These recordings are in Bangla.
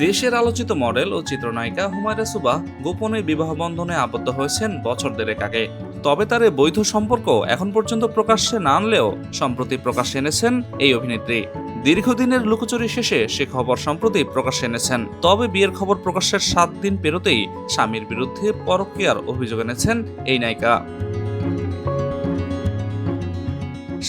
দেশের আলোচিত মডেল ও চিত্রনায়িকা হুমায়রা সুবাহ গোপনে বিবাহ বন্ধনে আবদ্ধ হয়েছেন বছর দেড়েক আগে। তবে তার এই বৈধ সম্পর্ক এখন পর্যন্ত প্রকাশ্যে না আনলেও সম্প্রতি প্রকাশ্যে এনেছেন এই অভিনেত্রী। দীর্ঘদিনের লুকোচুরি শেষে সে খবর সম্প্রতি প্রকাশ্যে এনেছেন। তবে বিয়ের খবর প্রকাশের 7 দিন পেরোতেই স্বামীর বিরুদ্ধে পরকীয়ার অভিযোগ এনেছেন এই নায়িকা।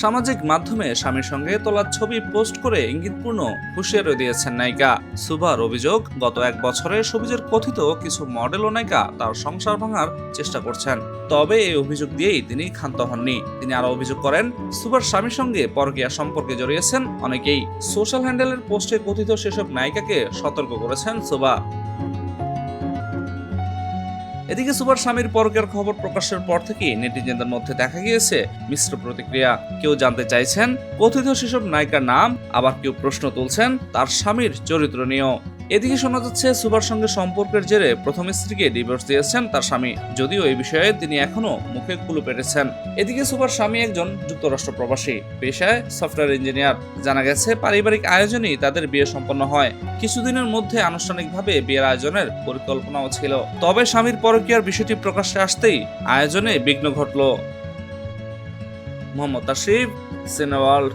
সামাজিক মাধ্যমে স্বামীর সঙ্গে তোলা ছবি পোস্ট করে ইঙ্গিতপূর্ণ হুঁশিয়ারি দিয়েছেন নায়িকা। সুবার অভিযোগ, গত 1 বছরে সবুজের কথিত কিছু মডেল ও নায়িকা তার সংসার ভাঙার চেষ্টা করছেন। তবে এই অভিযোগ দিয়েই তিনি ক্ষান্ত হননি। তিনি আরো অভিযোগ করেন, সুবার স্বামীর সঙ্গে পরকীয়া সম্পর্কে জড়িয়েছেন অনেকেই। সোশ্যাল হ্যান্ডেলের পোস্টে কথিত সেসব নায়িকাকে সতর্ক করেছেন সুবা। এদিকে সুবার স্বামীর পরকীয়ার খবর প্রকাশের পর থেকেই নেটিজেনদের মধ্যে দেখা গিয়েছে মিশ্র প্রতিক্রিয়া। কেউ জানতে চাইছেন কথিত সেসব নায়িকার নাম, আবার কেউ প্রশ্ন তুলছেন তার স্বামীর চরিত্র নিয়েও। এদিকে শোনা যাচ্ছে সুবার সঙ্গে সম্পর্কের জেরে প্রথম স্ত্রীকে ডিভোর্স দিয়েছেন তার স্বামী, যদিও এই বিষয়ে তিনি এখনো মুখে কুলু পেটেছেন। এদিকে সুবার স্বামী একজন যুক্তরাষ্ট্র প্রবাসী, পেশায় সফটওয়্যার ইঞ্জিনিয়ার। জানা গেছে পারিবারিক আয়োজনেই তাদের বিয়ে সম্পন্ন হয়। কিছুদিনের মধ্যে আনুষ্ঠানিকভাবে বিয়ের আয়োজনের পরিকল্পনাও ছিল। তবে স্বামীর পরকীয়ার বিষয়টি প্রকাশ্যে আসতেই আয়োজনে বিঘ্ন ঘটল। মোহাম্মদ তাশরিফ, সিনেওয়ার্ল্ড।